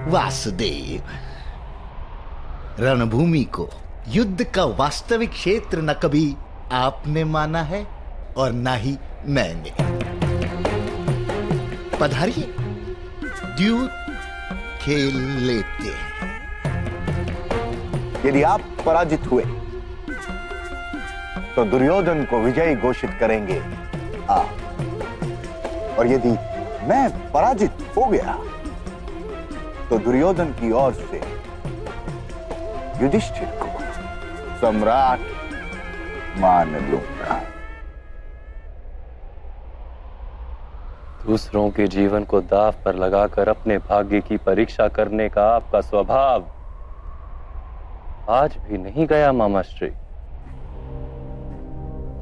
वासुदेव, रणभूमि को युद्ध का वास्तविक क्षेत्र न कभी आपने माना है और न ही मैंने। पधारिए, द्यूत खेल लेते हैं। यदि आप पराजित हुए तो दुर्योधन को विजयी घोषित करेंगे आप, और यदि मैं पराजित हो गया तो दुर्योधन की ओर से युधिष्ठिर को सम्राट मान लूंगा। दूसरों के जीवन को दांव पर लगाकर अपने भाग्य की परीक्षा करने का आपका स्वभाव आज भी नहीं गया मामाश्री।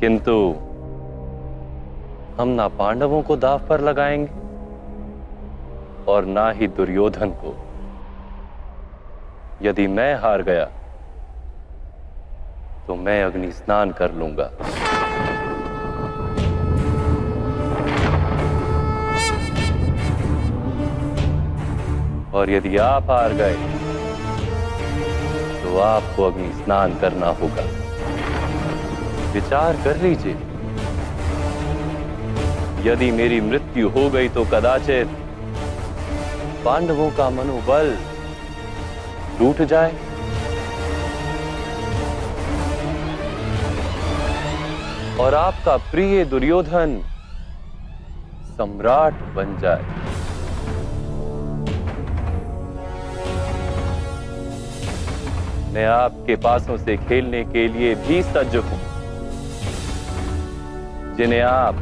किंतु हम ना पांडवों को दांव पर लगाएंगे और ना ही दुर्योधन को। यदि मैं हार गया तो मैं अग्नि स्नान कर लूंगा। और यदि आप हार गए तो आपको अग्नि स्नान करना होगा। विचार कर लीजिए, यदि मेरी मृत्यु हो गई तो कदाचित पांडवों का मनोबल टूट जाए और आपका प्रिय दुर्योधन सम्राट बन जाए। मैं आपके पासों से खेलने के लिए भी सज्ज हूं, जिन्हें आप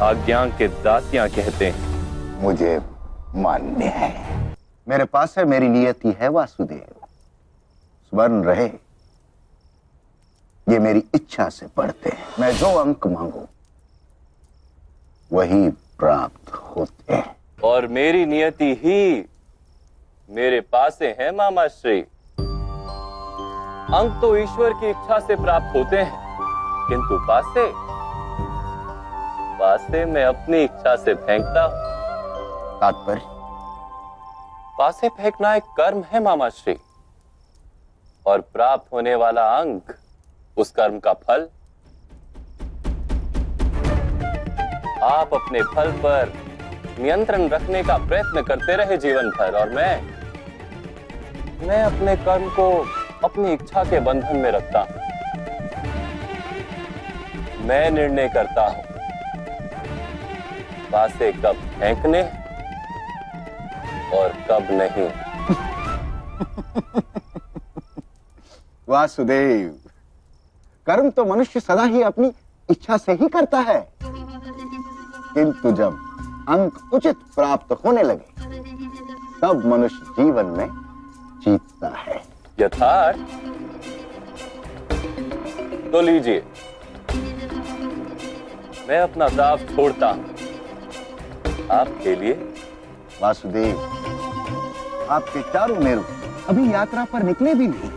आज्ञा के दासियां कहते हैं। मुझे मान्य है। मेरे पास है, मेरी नियति है वासुदेव। स्मरण रहे, ये मेरी इच्छा से पढ़ते हैं। मैं जो अंक मांगू वही प्राप्त होते हैं। और मेरी नियति ही मेरे पास है मामाश्री। अंक तो ईश्वर की इच्छा से प्राप्त होते हैं, किंतु पासे मैं अपनी इच्छा से फेंकता हूं। तात्पर्य? पासे फेंकना एक कर्म है मामाश्री, और प्राप्त होने वाला अंक उस कर्म का फल। आप अपने फल पर नियंत्रण रखने का प्रयत्न करते रहे जीवन भर, और मैं अपने कर्म को अपनी इच्छा के बंधन में रखता हूं। मैं निर्णय करता हूं पासे कब फेंकने और कब नहीं। वासुदेव, कर्म तो मनुष्य सदा ही अपनी इच्छा से ही करता है, किंतु जब अंक उचित प्राप्त होने लगे तब मनुष्य जीवन में जीतता है। यथार्थ? तो लीजिए, मैं अपना दाव छोड़ता हूं आपके लिए। वासुदेव, आपके चारों मेरु अभी यात्रा पर निकले भी नहीं,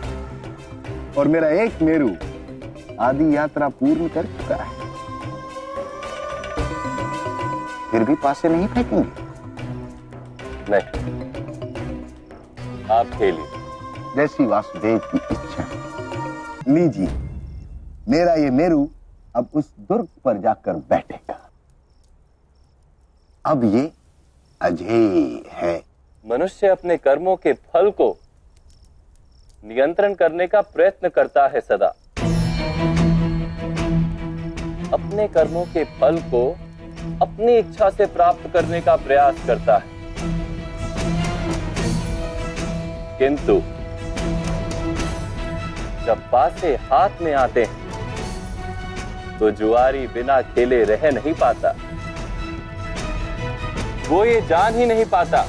और मेरा एक मेरु आदि यात्रा पूर्ण कर चुका है। फिर भी पासे नहीं फेंकेंगे? नहीं, आप खेलिए। जैसी वासुदेव की इच्छा। लीजिए, मेरा ये मेरु अब उस दुर्ग पर जाकर बैठेगा। अब ये अजेय है। मनुष्य अपने कर्मों के फल को नियंत्रण करने का प्रयत्न करता है सदा। अपने कर्मों के फल को अपनी इच्छा से प्राप्त करने का प्रयास करता है, किंतु जब पासे हाथ में आते हैं तो जुआरी बिना खेले रह नहीं पाता। वो ये जान ही नहीं पाता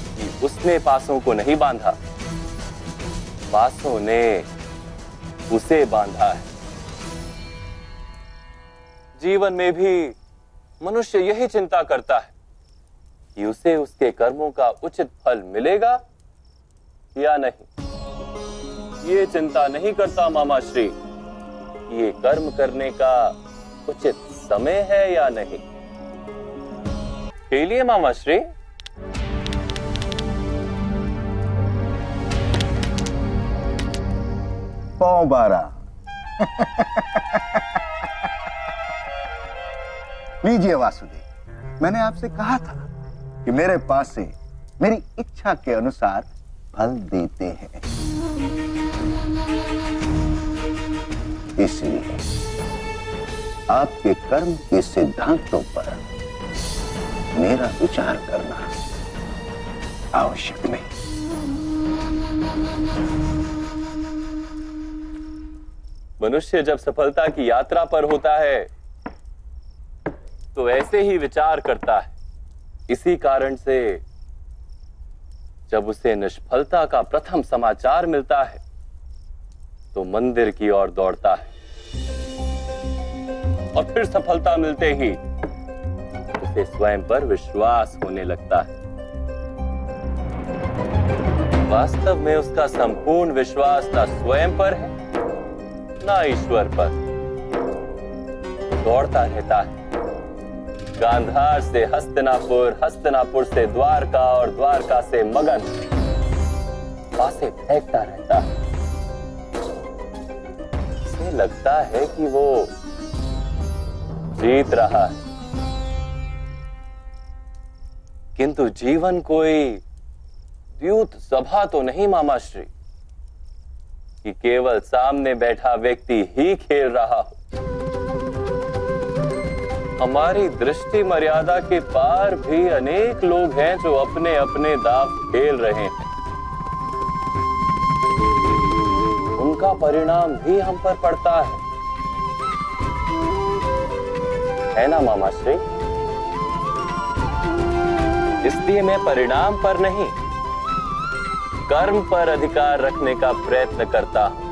कि उसने पासों को नहीं बांधा, पासों ने उसे बांधा है। जीवन में भी मनुष्य यही चिंता करता है कि उसे उसके कर्मों का उचित फल मिलेगा या नहीं। ये चिंता नहीं करता मामाश्री कि ये कर्म करने का उचित समय है या नहीं। खेलिए मामाश्री। पांव 12। लीजिए वासुदेव, मैंने आपसे कहा था कि मेरे पास से मेरी इच्छा के अनुसार फल देते हैं, इसलिए आपके कर्म के सिद्धांतों पर मेरा विचार करना आवश्यक नहीं। मनुष्य जब सफलता की यात्रा पर होता है तो ऐसे ही विचार करता है। इसी कारण से जब उसे निष्फलता का प्रथम समाचार मिलता है तो मंदिर की ओर दौड़ता है, और फिर सफलता मिलते ही उसे स्वयं पर विश्वास होने लगता है। वास्तव में उसका संपूर्ण विश्वास ना स्वयं पर है ना ईश्वर पर। दौड़ता रहता है, गांधार से हस्तिनापुर, हस्तिनापुर से द्वारका और द्वारका से मगध, पासे फेंकता रहता है। उसे लगता है कि वो जीत रहा है, किंतु जीवन कोई द्यूत सभा तो नहीं मामाश्री कि केवल सामने बैठा व्यक्ति ही खेल रहा हो। हमारी दृष्टि मर्यादा के पार भी अनेक लोग हैं जो अपने अपने दांव खेल रहे हैं। उनका परिणाम भी हम पर पड़ता है ना मामाश्री? इसलिए मैं परिणाम पर नहीं, कर्म पर अधिकार रखने का प्रयत्न करता हूं।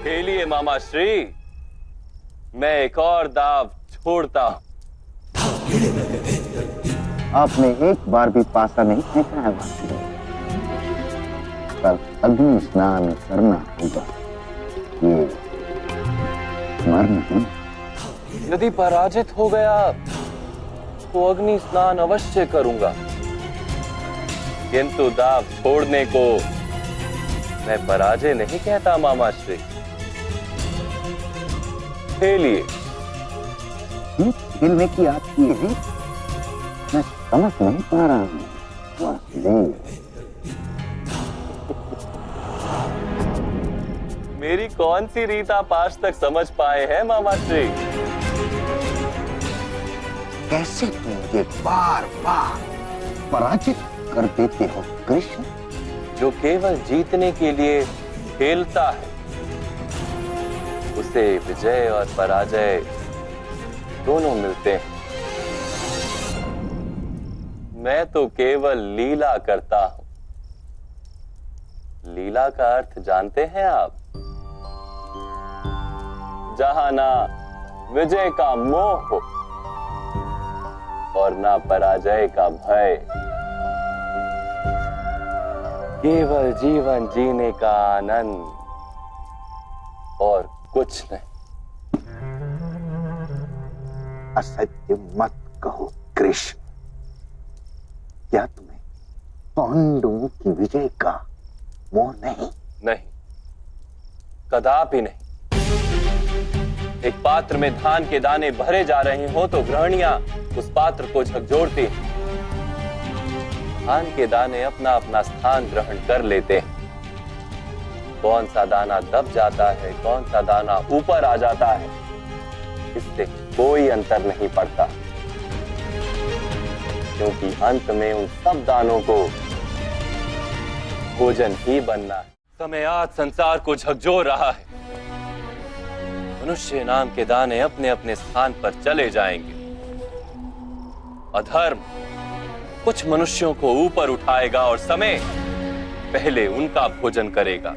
खेलिए मामाश्री, मैं एक और दाव छोड़ता हूं। आपने एक बार भी पासा नहीं फेंका है वासुदेव। कल अग्नि स्नान करना होगा, ये मर्म है। यदि पराजित हो गया तो अग्नि स्नान अवश्य करूंगा, किंतु दाव छोड़ने को मैं पराजय नहीं कहता मामाश्री। खेलिए। खेलने की आपकी रीत मैं समझ नहीं पा रहा हूं वासुदेव। मेरी कौन सी रीत आप आज तक समझ पाए हैं मामाश्री? कैसे तुम मुझे बार बार पराजित कर देते हो कृष्ण? जो केवल जीतने के लिए खेलता है उसे विजय और पराजय दोनों मिलते हैं। मैं तो केवल लीला करता हूं। लीला का अर्थ जानते हैं आप? जहां ना विजय का मोह हो और ना पराजय का भय, केवल जीवन जीने का आनंद और कुछ नहीं। असत्य मत कहो कृष्ण। क्या तुम्हें पांडवों की विजय का मोह नहीं? नहीं, कदापि नहीं। एक पात्र में धान के दाने भरे जा रहे हो तो गृहणियां उस पात्र को झकझोरती हैं। धान के दाने अपना अपना स्थान ग्रहण कर लेते हैं। कौन सा दाना दब जाता है, कौन सा दाना ऊपर आ जाता है, इससे कोई अंतर नहीं पड़ता, क्योंकि अंत में उन सब दानों को भोजन ही बनना है। समय आज संसार को झकझोर रहा है। मनुष्य नाम के दाने अपने अपने स्थान पर चले जाएंगे। अधर्म कुछ मनुष्यों को ऊपर उठाएगा और समय पहले उनका भोजन करेगा।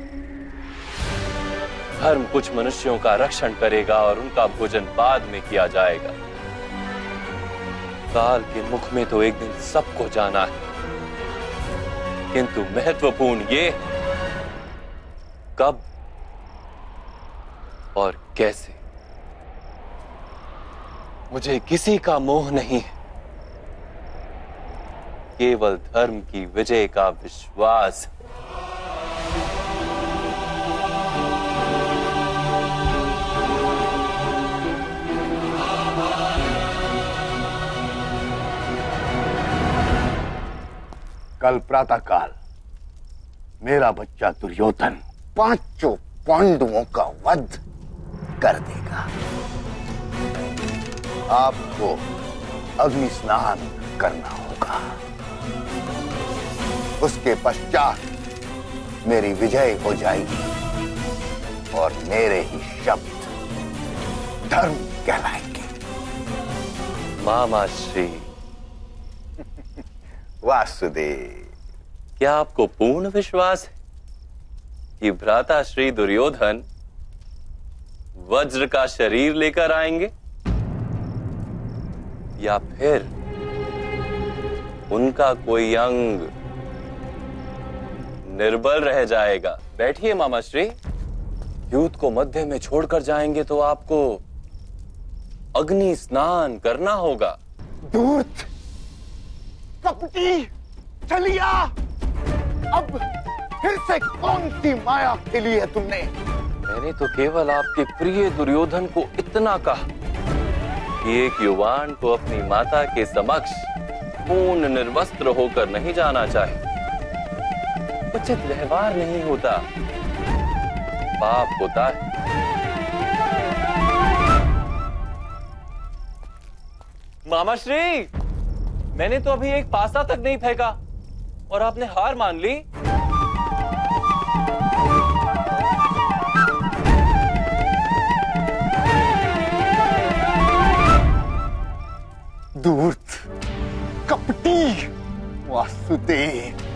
धर्म कुछ मनुष्यों का रक्षण करेगा और उनका भोजन बाद में किया जाएगा। काल के मुख में तो एक दिन सबको जाना है, किंतु महत्वपूर्ण ये कब और कैसे। मुझे किसी का मोह नहीं है, केवल धर्म की विजय का विश्वास है। कल प्रातःकाल मेरा बच्चा दुर्योधन पांचों पांडवों का वध कर देगा। आपको अग्नि स्नान करना होगा। उसके पश्चात मेरी विजय हो जाएगी और मेरे ही शब्द धर्म कहलाएंगे। मामा श्री, वासुदेव, क्या आपको पूर्ण विश्वास है कि भ्राता श्री दुर्योधन वज्र का शरीर लेकर आएंगे, या फिर उनका कोई अंग निर्बल रह जाएगा? बैठिए मामा श्री। युद्ध को मध्य में छोड़कर जाएंगे तो आपको अग्नि स्नान करना होगा। धूर्त, कपटी, चलिया, अब फिर से कौन सी माया खेली है तुमने? मैंने तो केवल आपके प्रिय दुर्योधन को इतना कहा कि एक युवान को अपनी माता के समक्ष पूर्ण निर्वस्त्र होकर नहीं जाना चाहिए। उचित व्यवहार नहीं होता, पाप होता है। मामा श्री, मैंने तो अभी एक पासा तक नहीं फेंका और आपने हार मान ली। धूर्त, कपटी, वासुदेव,